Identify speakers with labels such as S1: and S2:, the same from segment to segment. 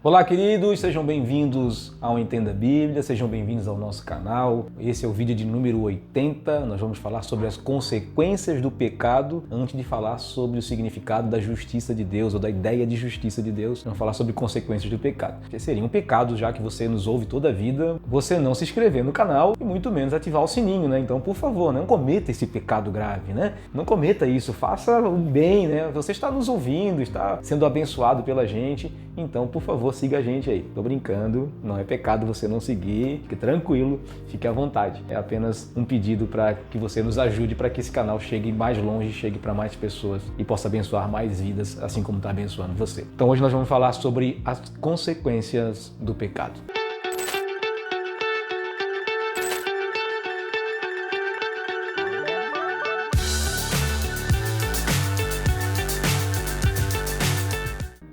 S1: Olá, queridos, sejam bem-vindos ao Entenda a Bíblia, sejam bem-vindos ao nosso canal. Esse é o vídeo de número 80. Nós vamos falar sobre as consequências do pecado antes de falar sobre o significado da justiça de Deus ou da ideia de justiça de Deus. Vamos falar sobre consequências do pecado. Porque seria um pecado, já que você nos ouve toda a vida, você não se inscrever no canal e muito menos ativar o sininho, né? Então, por favor, não cometa esse pecado grave, né? Não cometa isso, faça o bem, né? Você está nos ouvindo, está sendo abençoado pela gente, então, por favor, siga a gente aí. Tô brincando, não é pecado você não seguir, fique tranquilo, fique à vontade. É apenas um pedido para que você nos ajude para que esse canal chegue mais longe, chegue para mais pessoas e possa abençoar mais vidas, assim como está abençoando você. Então hoje nós vamos falar sobre as consequências do pecado.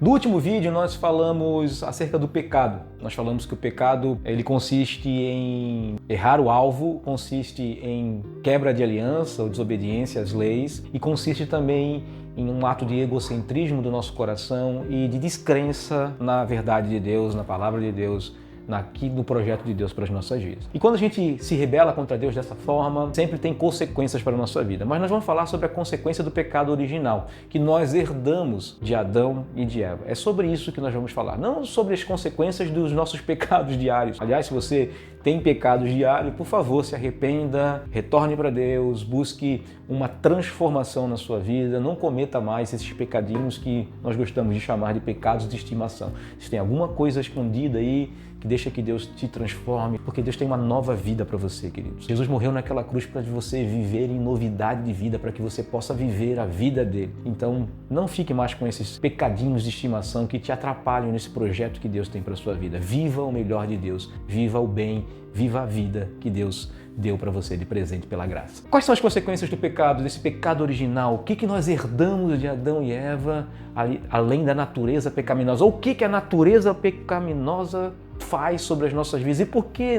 S1: No último vídeo nós falamos acerca do pecado. Nós falamos que o pecado ele consiste em errar o alvo, consiste em quebra de aliança ou desobediência às leis e consiste também em um ato de egocentrismo do nosso coração e de descrença na verdade de Deus, na palavra de Deus, no projeto de Deus para as nossas vidas. E quando a gente se rebela contra Deus dessa forma, sempre tem consequências para a nossa vida. Mas nós vamos falar sobre a consequência do pecado original, que nós herdamos de Adão e de Eva. É sobre isso que nós vamos falar, não sobre as consequências dos nossos pecados diários. Aliás, se você tem pecados diários, por favor, se arrependa, retorne para Deus, busque uma transformação na sua vida, não cometa mais esses pecadinhos que nós gostamos de chamar de pecados de estimação. Se tem alguma coisa escondida aí, que deixa que Deus te transforme, porque Deus tem uma nova vida para você, queridos. Jesus morreu naquela cruz para você viver em novidade de vida, para que você possa viver a vida dele. Então, não fique mais com esses pecadinhos de estimação que te atrapalham nesse projeto que Deus tem para a sua vida. Viva o melhor de Deus, viva o bem, viva a vida que Deus deu para você de presente pela graça. Quais são as consequências do pecado, desse pecado original? O que nós herdamos de Adão e Eva, além da natureza pecaminosa? Ou o que a natureza pecaminosa faz sobre as nossas vidas? E por que,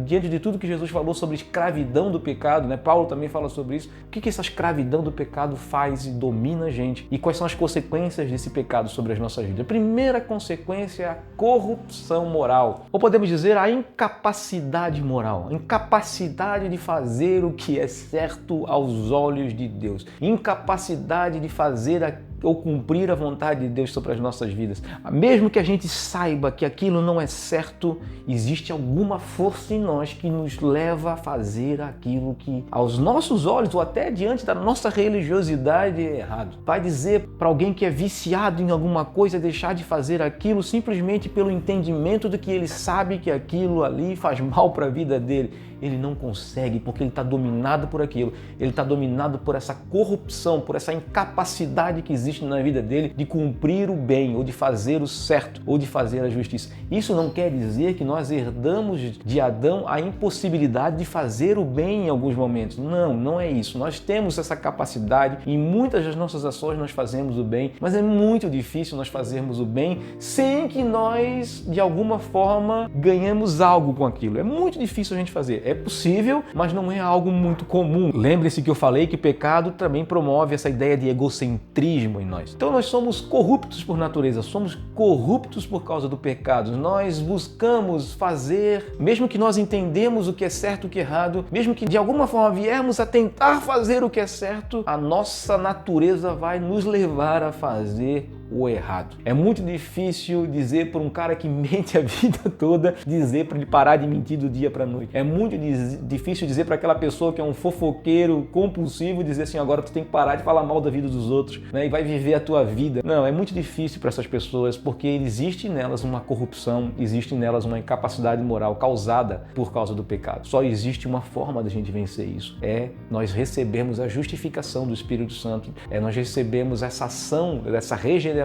S1: diante de tudo que Jesus falou sobre escravidão do pecado, Paulo também fala sobre isso, o que essa escravidão do pecado faz e domina a gente? E quais são as consequências desse pecado sobre as nossas vidas? A primeira consequência é a corrupção moral, ou podemos dizer a incapacidade moral, a incapacidade de fazer o que é certo aos olhos de Deus, incapacidade de fazer ou cumprir a vontade de Deus sobre as nossas vidas. Mesmo que a gente saiba que aquilo não é certo, existe alguma força em nós que nos leva a fazer aquilo que aos nossos olhos ou até diante da nossa religiosidade é errado. Vai dizer para alguém que é viciado em alguma coisa deixar de fazer aquilo simplesmente pelo entendimento de que ele sabe que aquilo ali faz mal para a vida dele. Ele não consegue porque ele está dominado por aquilo. Ele está dominado por essa corrupção, por essa incapacidade que existe na vida dele de cumprir o bem, ou de fazer o certo, ou de fazer a justiça. Isso não quer dizer que nós herdamos de Adão a impossibilidade de fazer o bem em alguns momentos. Não, não é isso. Nós temos essa capacidade e em muitas das nossas ações nós fazemos o bem, mas é muito difícil nós fazermos o bem sem que nós, de alguma forma, ganhemos algo com aquilo. É muito difícil a gente fazer. É possível, mas não é algo muito comum. Lembre-se que eu falei que o pecado também promove essa ideia de egocentrismo em nós. Então nós somos corruptos por natureza, somos corruptos por causa do pecado. Nós buscamos fazer, mesmo que nós entendemos o que é certo e o que é errado, mesmo que de alguma forma viermos a tentar fazer o que é certo, a nossa natureza vai nos levar a fazer o errado. É muito difícil dizer para um cara que mente a vida toda, dizer para ele parar de mentir do dia para a noite. É muito difícil dizer para aquela pessoa que é um fofoqueiro compulsivo, dizer assim, agora tu tem que parar de falar mal da vida dos outros, e vai viver a tua vida. Não, é muito difícil para essas pessoas porque existe nelas uma corrupção, existe nelas uma incapacidade moral causada por causa do pecado. Só existe uma forma da gente vencer isso. É nós recebermos a justificação do Espírito Santo, é nós recebermos essa ação, essa regeneração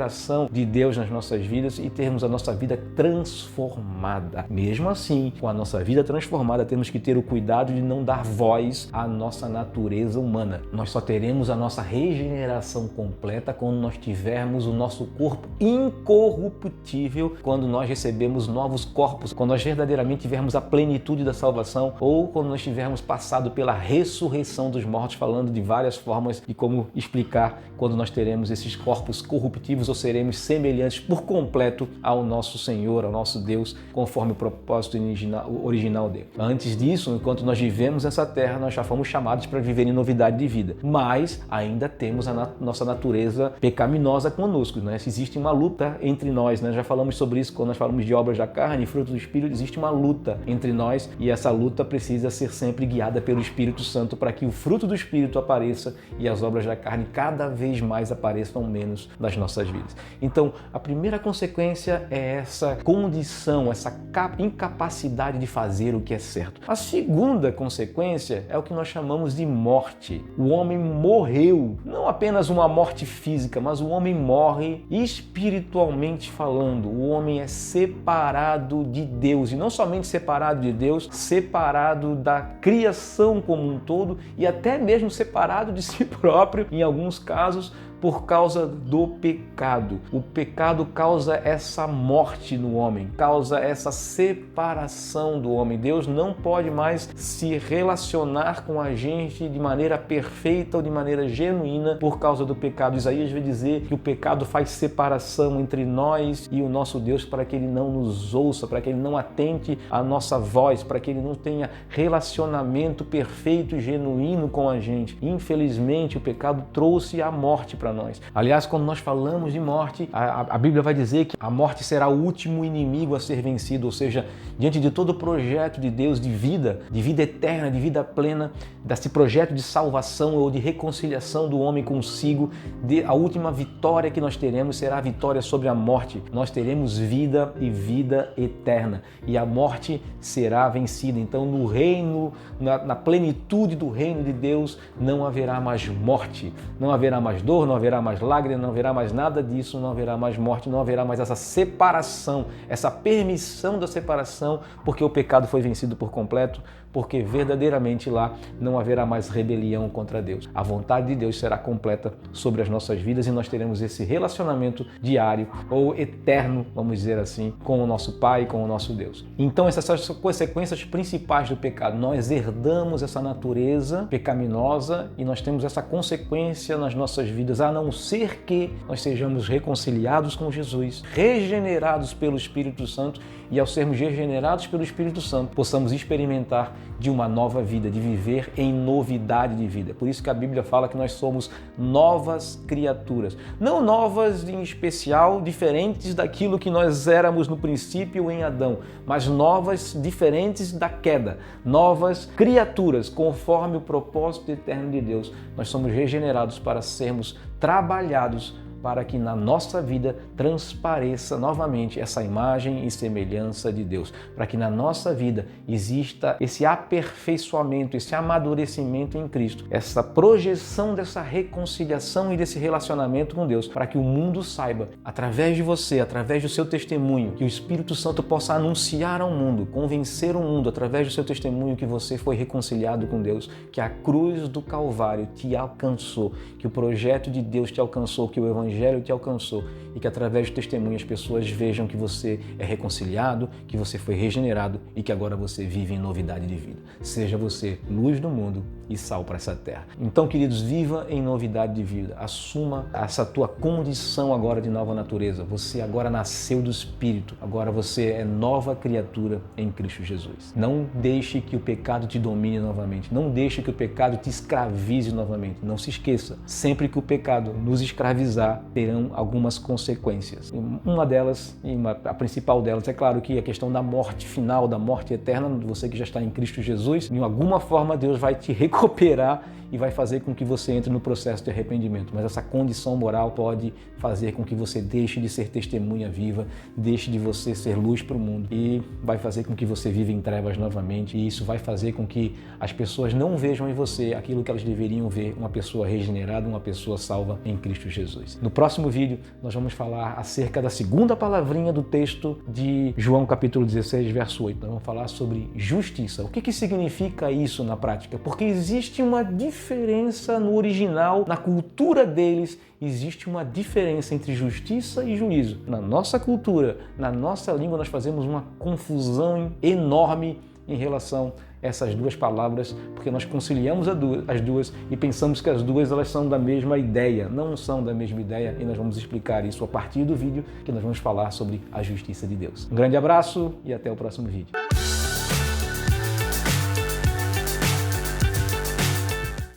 S1: de Deus nas nossas vidas e termos a nossa vida transformada. Mesmo assim, com a nossa vida transformada, temos que ter o cuidado de não dar voz à nossa natureza humana. Nós só teremos a nossa regeneração completa quando nós tivermos o nosso corpo incorruptível, quando nós recebemos novos corpos, quando nós verdadeiramente tivermos a plenitude da salvação ou quando nós tivermos passado pela ressurreição dos mortos, falando de várias formas de como explicar quando nós teremos esses corpos corruptíveis vivos ou seremos semelhantes por completo ao nosso Senhor, ao nosso Deus, conforme o propósito original dele. Antes disso, enquanto nós vivemos essa terra, nós já fomos chamados para viver em novidade de vida, mas ainda temos a nossa natureza pecaminosa conosco, né? Existe uma luta entre nós, né? Já falamos sobre isso quando nós falamos de obras da carne, fruto do Espírito. Existe uma luta entre nós e essa luta precisa ser sempre guiada pelo Espírito Santo para que o fruto do Espírito apareça e as obras da carne cada vez mais apareçam menos nas nossas vidas. Então, a primeira consequência é essa condição, essa incapacidade de fazer o que é certo. A segunda consequência é o que nós chamamos de morte. O homem morreu, não apenas uma morte física, mas o homem morre espiritualmente falando. O homem é separado de Deus, e não somente separado de Deus, separado da criação como um todo e até mesmo separado de si próprio, em alguns casos, por causa do pecado. O pecado causa essa morte no homem, causa essa separação do homem. Deus não pode mais se relacionar com a gente de maneira perfeita ou de maneira genuína por causa do pecado. Isaías vai dizer que o pecado faz separação entre nós e o nosso Deus para que Ele não nos ouça, para que Ele não atente à nossa voz, para que Ele não tenha relacionamento perfeito e genuíno com a gente. Infelizmente, o pecado trouxe a morte para nós. Aliás, quando nós falamos de morte, a Bíblia vai dizer que a morte será o último inimigo a ser vencido, ou seja, diante de todo o projeto de Deus de vida eterna, de vida plena, desse projeto de salvação ou de reconciliação do homem consigo, a última vitória que nós teremos será a vitória sobre a morte. Nós teremos vida e vida eterna e a morte será vencida. Então, no reino, na plenitude do reino de Deus, não haverá mais morte, não haverá mais dor, não haverá mais lágrimas, não haverá mais nada disso, não haverá mais morte, não haverá mais essa separação, essa permissão da separação, porque o pecado foi vencido por completo, porque verdadeiramente lá não haverá mais rebelião contra Deus. A vontade de Deus será completa sobre as nossas vidas e nós teremos esse relacionamento diário ou eterno, vamos dizer assim, com o nosso Pai, com o nosso Deus. Então, essas são as consequências principais do pecado. Nós herdamos essa natureza pecaminosa e nós temos essa consequência nas nossas vidas, a não ser que nós sejamos reconciliados com Jesus, regenerados pelo Espírito Santo, e ao sermos regenerados pelo Espírito Santo, possamos experimentar de uma nova vida, de viver em novidade de vida. Por isso que a Bíblia fala que nós somos novas criaturas. Não novas em especial, diferentes daquilo que nós éramos no princípio em Adão, mas novas, diferentes da queda. Novas criaturas, conforme o propósito eterno de Deus. Nós somos regenerados para sermos trabalhados para que na nossa vida transpareça novamente essa imagem e semelhança de Deus, para que na nossa vida exista esse aperfeiçoamento, esse amadurecimento em Cristo, essa projeção dessa reconciliação e desse relacionamento com Deus, para que o mundo saiba, através de você, através do seu testemunho, que o Espírito Santo possa anunciar ao mundo, convencer o mundo, através do seu testemunho, que você foi reconciliado com Deus, que a cruz do Calvário te alcançou, que o projeto de Deus te alcançou, que o Evangelho te alcançou e que através do testemunho as pessoas vejam que você é reconciliado, que você foi regenerado e que agora você vive em novidade de vida. Seja você luz do mundo e sal para essa terra. Então, queridos, viva em novidade de vida. Assuma essa tua condição agora de nova natureza. Você agora nasceu do Espírito. Agora você é nova criatura em Cristo Jesus. Não deixe que o pecado te domine novamente. Não deixe que o pecado te escravize novamente. Não se esqueça, sempre que o pecado nos escravizar, terão algumas consequências. Uma delas, a principal delas, é claro que a questão da morte final, da morte eterna, você que já está em Cristo Jesus, de alguma forma Deus vai te recuperar e vai fazer com que você entre no processo de arrependimento. Mas essa condição moral pode fazer com que você deixe de ser testemunha viva, deixe de você ser luz para o mundo e vai fazer com que você viva em trevas novamente. E isso vai fazer com que as pessoas não vejam em você aquilo que elas deveriam ver, uma pessoa regenerada, uma pessoa salva em Cristo Jesus. No próximo vídeo, nós vamos falar acerca da segunda palavrinha do texto de João capítulo 16, verso 8. Nós vamos falar sobre justiça. O que significa isso na prática? Porque existe uma diferença no original, na cultura deles, existe uma diferença entre justiça e juízo. Na nossa cultura, na nossa língua, nós fazemos uma confusão enorme em relação essas duas palavras, porque nós conciliamos as duas e pensamos que as duas elas são da mesma ideia. Não são da mesma ideia e nós vamos explicar isso a partir do vídeo que nós vamos falar sobre a justiça de Deus. Um grande abraço e até o próximo vídeo.